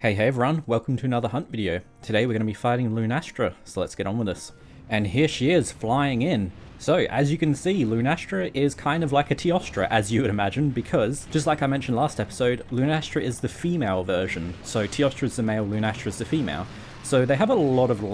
Hey everyone, welcome to another hunt video. Today we're going to be fighting Lunastra, so let's get on with this. And here she is, flying in. So, as you can see, Lunastra is kind of like a Teostra, as you would imagine, because, just like I mentioned last episode, Lunastra is the female version. So Teostra is the male, Lunastra is the female. So they have a lot of,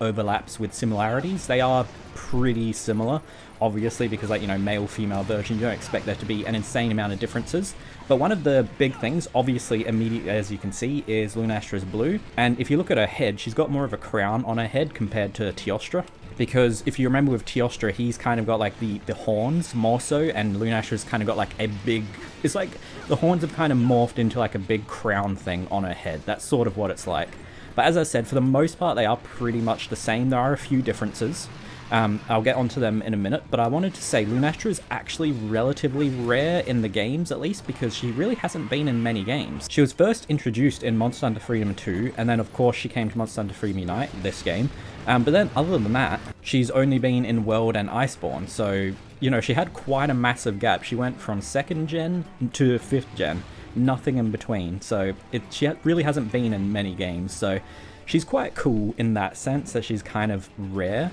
overlaps with similarities. They are pretty similar, obviously, because, male-female version, you don't expect there to be an insane amount of differences. But one of the big things, obviously, immediately, as you can see, is Lunastra's blue. And if you look at her head, she's got more of a crown on her head compared to Teostra. Because if you remember with Teostra, he's kind of got like the horns more so, and Lunastra's kind of got like a big, it's like the horns have kind of morphed into like a big crown thing on her head. That's sort of what it's like. But as I said, for the most part, they are pretty much the same. There are a few differences. I'll get onto them in a minute, but I wanted to say Lunastra is actually relatively rare in the games, at least, because she really hasn't been in many games. She was first introduced in Monster Hunter Freedom 2, and then of course she came to Monster Hunter Freedom Unite, this game. But then other than that, she's only been in World and Iceborne, so, she had quite a massive gap. She went from 2nd gen to 5th gen, nothing in between, so she really hasn't been in many games, so she's quite cool in that sense that she's kind of rare.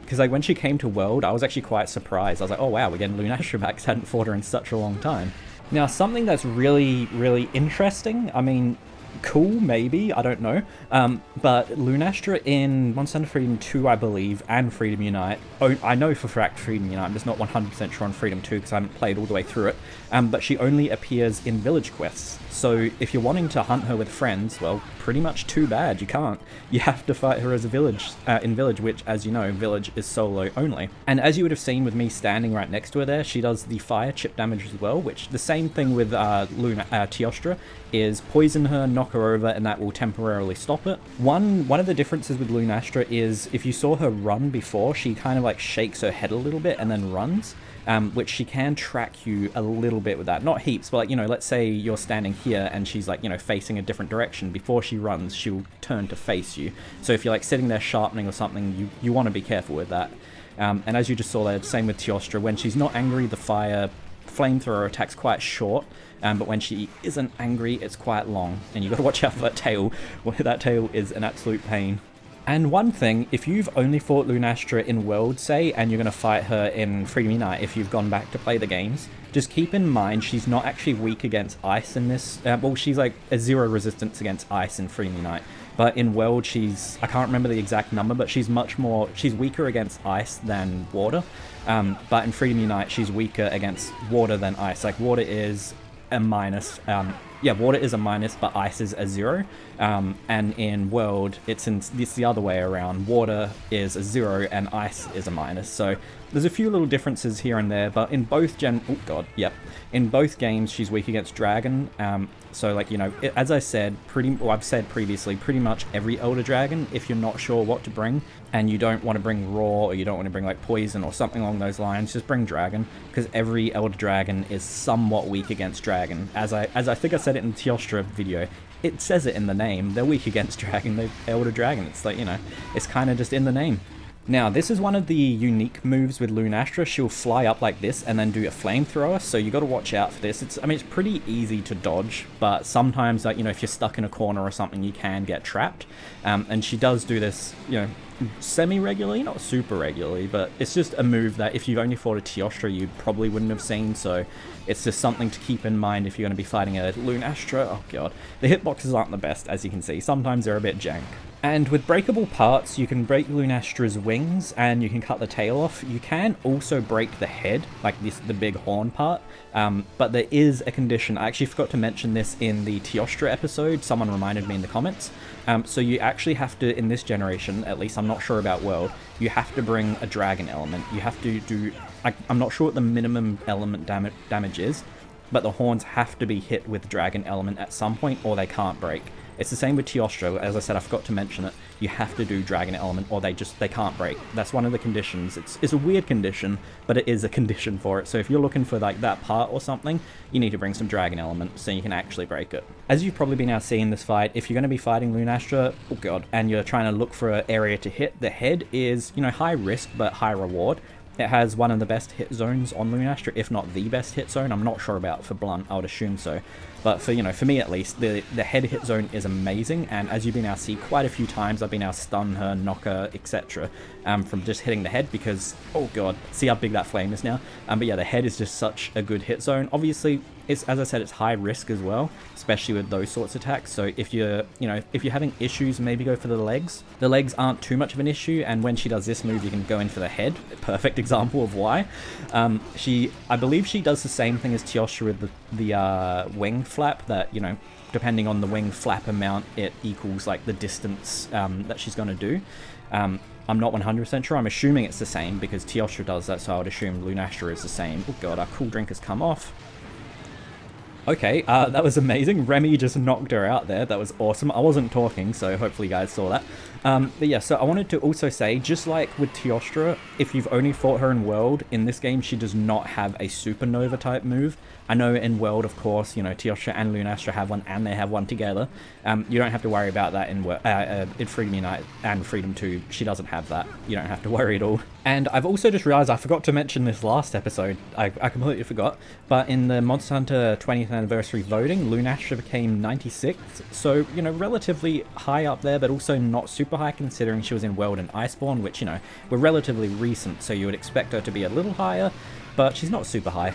Because when she came to World, I was actually quite surprised. I was like, oh wow, we're getting Lunastra back, 'cause I hadn't fought her in such a long time. Now, something that's really, really interesting, I mean, cool, maybe, I don't know, but Lunastra in Monster Hunter Freedom 2, I believe, and Freedom Unite, I know for fact Freedom Unite, I'm just not 100% sure on Freedom 2 because I haven't played all the way through it, but she only appears in village quests. So if you're wanting to hunt her with friends, well, pretty much too bad, you can't. You have to fight her as a village, in village, which, as you know, village is solo only. And as you would have seen with me standing right next to her there, she does the fire chip damage as well, which the same thing with Teostra, is poison her, knock her over, and that will temporarily stop it. One of the differences with Lunastra is if you saw her run before, she kind of like shakes her head a little bit and then runs. Which she can track you a little bit with that. Not heaps, but let's say you're standing here and she's facing a different direction. Before she runs, she'll turn to face you. So if you're sitting there sharpening or something, you want to be careful with that. And as you just saw there, same with Teostra. When she's not angry, the flamethrower attack's quite short. But when she isn't angry, it's quite long. And you've got to watch out for that tail. That tail is an absolute pain. And one thing, if you've only fought Lunastra in World, say, and you're going to fight her in Freedom Unite if you've gone back to play the games, just keep in mind she's not actually weak against ice in this. Well, she's like a 0 resistance against ice in Freedom Unite. But in World, I can't remember the exact number, but she's weaker against ice than water. But in Freedom Unite, she's weaker against water than ice. Like, water is a minus. Water is a minus, but ice is a 0. And in World, it's the other way around. Water is a 0 and ice is a minus. So there's a few little differences here and there, but in both in both games, she's weak against Dragon. So as I said, I've said previously, pretty much every Elder Dragon, if you're not sure what to bring, and you don't want to bring Raw, or you don't want to bring Poison or something along those lines, just bring Dragon, because every Elder Dragon is somewhat weak against Dragon. As I think I said it in the Teostra video, it says it in the name, they're weak against Dragon, they're Elder Dragon, it's it's kind of just in the name. Now, this is one of the unique moves with Lunastra. She'll fly up like this and then do a flamethrower, so you got to watch out for this. It's pretty easy to dodge, but sometimes, if you're stuck in a corner or something, you can get trapped. And she does do this, semi-regularly, not super regularly, but it's just a move that if you've only fought a Teostra, you probably wouldn't have seen, so it's just something to keep in mind if you're going to be fighting a Lunastra. Oh god, the hitboxes aren't the best, as you can see. Sometimes they're a bit jank. And with breakable parts, you can break Lunastra's wings and you can cut the tail off. You can also break the head, like the big horn part, but there is a condition. I actually forgot to mention this in the Teostra episode. Someone reminded me in the comments. So you actually have to, in this generation, at least I'm not sure about World, you have to bring a dragon element. You have to do, I'm not sure what the minimum element damage is, but the horns have to be hit with dragon element at some point or they can't break. It's the same with Teostra. As I said, I forgot to mention it. You have to do Dragon Element or they can't break. That's one of the conditions. It's a weird condition, but it is a condition for it. So if you're looking for that part or something, you need to bring some Dragon Element so you can actually break it. As you've probably been now seeing this fight, if you're going to be fighting Lunastra, oh god, and you're trying to look for an area to hit, the head is, high risk but high reward. It has one of the best hit zones on Lunastra, if not the best hit zone. I'm not sure about for Blunt, I would assume so. But for, you know, for me at least, the head hit zone is amazing, and as you've been able to see quite a few times, I've been able to stun her, knock her, etc. From just hitting the head, because, oh god, see how big that flame is now. But yeah, the head is just such a good hit zone. Obviously, it's, as I said, it's high risk as well, especially with those sorts of attacks. So if you're, you know, if you're having issues, maybe go for the legs. The legs aren't too much of an issue, and when she does this move, you can go in for the head. Perfect example of why. I believe she does the same thing as Teostra with the wing flap, that, you know, depending on the wing flap amount, it equals like the distance that she's going to do. I'm not 100% sure. I'm assuming it's the same because Teostra does that, so I would assume Lunastra is the same. Oh god, our cool drink has come off. Okay, that was amazing. Remy just knocked her out there. That was awesome. I wasn't talking, so hopefully you guys saw that. But yeah, so I wanted to also say, just like with Teostra, if you've only fought her in World, in this game she does not have a Supernova type move. I know in World, of course, you know, Teostra and Lunastra have one, and they have one together. You don't have to worry about that in Freedom Unite and Freedom 2. She doesn't have that. You don't have to worry at all. And I've also just realized I forgot to mention this last episode. I completely forgot. But in the Monster Hunter 20th anniversary voting, Lunastra became 96th. So, you know, relatively high up there, but also not super high considering she was in World and Iceborne, which, you know, were relatively recent. So you would expect her to be a little higher, but she's not super high.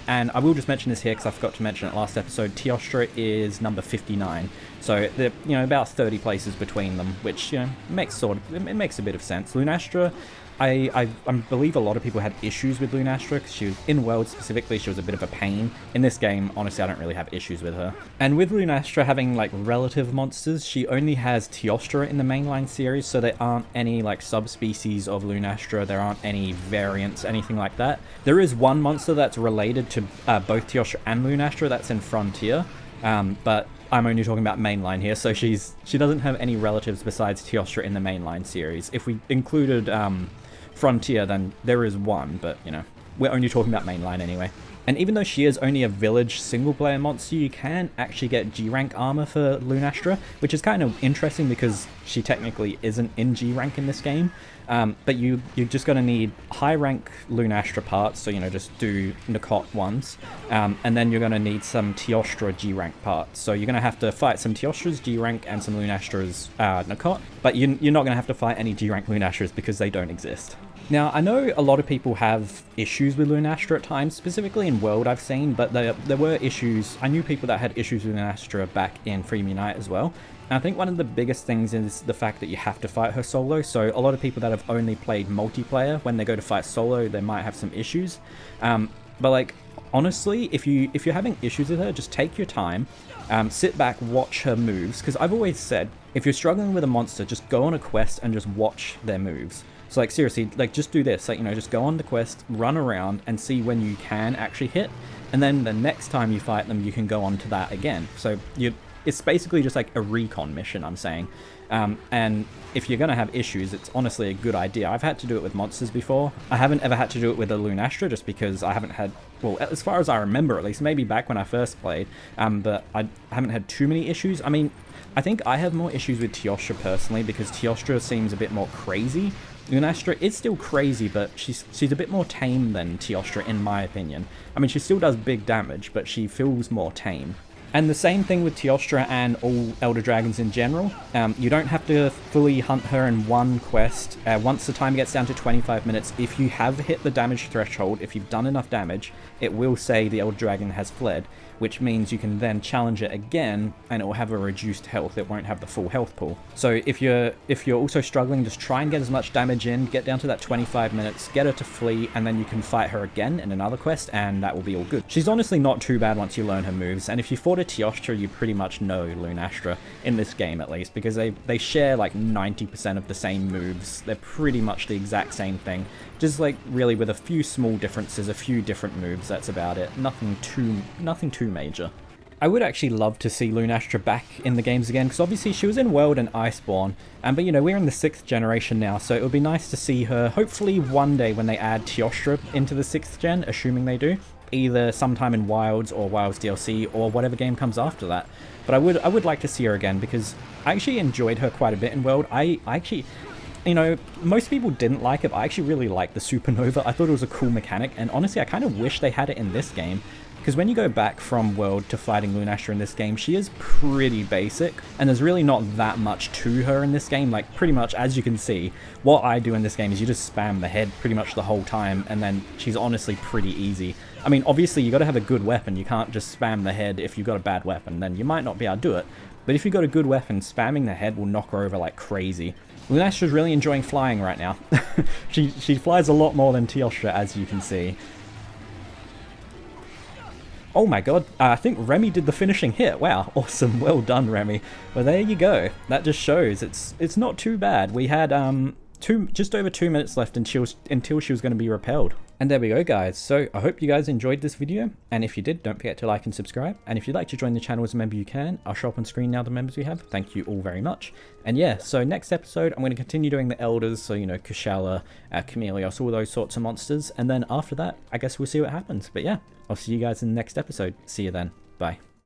And I will just mention this here because I forgot to mention it last episode. Teostra is number 59. So they're, you know, about 30 places between them, which, you know, makes it makes a bit of sense. Lunastra, I believe a lot of people had issues with Lunastra because she was in World specifically, she was a bit of a pain. In this game, honestly, I don't really have issues with her. And with Lunastra having like relative monsters, she only has Teostra in the mainline series, so there aren't any like subspecies of Lunastra, there aren't any variants, anything like that. There is one monster that's related to both Teostra and Lunastra, that's in Frontier, but I'm only talking about mainline here, so she doesn't have any relatives besides Teostra in the mainline series. If we included Frontier, then there is one, but, you know, we're only talking about mainline anyway. And even though she is only a village single-player monster, you can actually get G-rank armor for Lunastra, which is kind of interesting because she technically isn't in G-rank in this game. But you're just going to need high-rank Lunastra parts, so, you know, just do Nakot ones. And then you're going to need some Teostra G-rank parts. So you're going to have to fight some Teostra's G-rank and some Lunastra's Nakot. But you're not going to have to fight any G-rank Lunastras because they don't exist. Now, I know a lot of people have issues with Lunastra at times, specifically in World I've seen, but there were issues. I knew people that had issues with Lunastra back in Freedom Unite as well. And I think one of the biggest things is the fact that you have to fight her solo. So a lot of people that have only played multiplayer, when they go to fight solo, they might have some issues. But like, honestly, if you're having issues with her, just take your time, sit back, watch her moves. Because I've always said, if you're struggling with a monster, just go on a quest and just watch their moves. So like, seriously, like, just do this, like, you know, just go on the quest, run around and see when you can actually hit, and then the next time you fight them, you can go on to that again. So it's basically just like a recon mission, I'm saying. And if you're going to have issues, it's honestly a good idea. I've had to do it with monsters before. I haven't ever had to do it with a Lunastra just because I haven't had, well, as far as I remember at least, maybe back when I first played, but I haven't had too many issues. I mean, I think I have more issues with Teostra personally because Teostra seems a bit more crazy. Lunastra is still crazy, but she's a bit more tame than Teostra in my opinion. I mean, she still does big damage, but she feels more tame. And the same thing with Teostra and all Elder Dragons in general. You don't have to fully hunt her in one quest. Once the time gets down to 25 minutes, if you have hit the damage threshold, if you've done enough damage, it will say the Elder Dragon has fled, which means you can then challenge it again and it will have a reduced health. It won't have the full health pool. So if you're also struggling, just try and get as much damage in, get down to that 25 minutes, get her to flee, and then you can fight her again in another quest, and that will be all good. She's honestly not too bad once you learn her moves, and if you fought a Teostra, you pretty much know Lunastra, in this game at least, because they share like 90% of the same moves. They're pretty much the exact same thing, just like really with a few small differences, a few different moves, that's about it. Nothing too major. I would actually love to see Lunastra back in the games again, because obviously she was in World and Iceborne, but you know, we're in the 6th generation now, so it would be nice to see her, hopefully one day when they add Teostra into the 6th gen, assuming they do, either sometime in Wilds or Wilds DLC or whatever game comes after that. But I would like to see her again, because I actually enjoyed her quite a bit in World. I actually, you know, most people didn't like it, but I actually really liked the Supernova. I thought it was a cool mechanic, and honestly, I kind of wish they had it in this game. Because when you go back from World to fighting Lunastra in this game, she is pretty basic, and there's really not that much to her in this game. Like, pretty much, as you can see, what I do in this game is you just spam the head pretty much the whole time, and then she's honestly pretty easy. I mean, obviously, you got to have a good weapon. You can't just spam the head if you've got a bad weapon, then you might not be able to do it. But if you've got a good weapon, spamming the head will knock her over like crazy. Lunastra's really enjoying flying right now. she flies a lot more than Teostra, as you can see. Oh my god, I think Remy did the finishing hit. Wow, awesome. Well done, Remy. Well, there you go. That just shows it's not too bad. We had just over 2 minutes left until she was going to be repelled. And there we go, guys. So I hope you guys enjoyed this video, and if you did, don't forget to like and subscribe. And if you'd like to join the channel as a member, you can. I'll show up on screen now the members we have. Thank you all very much. And yeah, so next episode I'm going to continue doing the elders, so you know, Kushala, Chameleos, all those sorts of monsters, and then after that I guess we'll see what happens. But yeah, I'll see you guys in the next episode. See you then. Bye.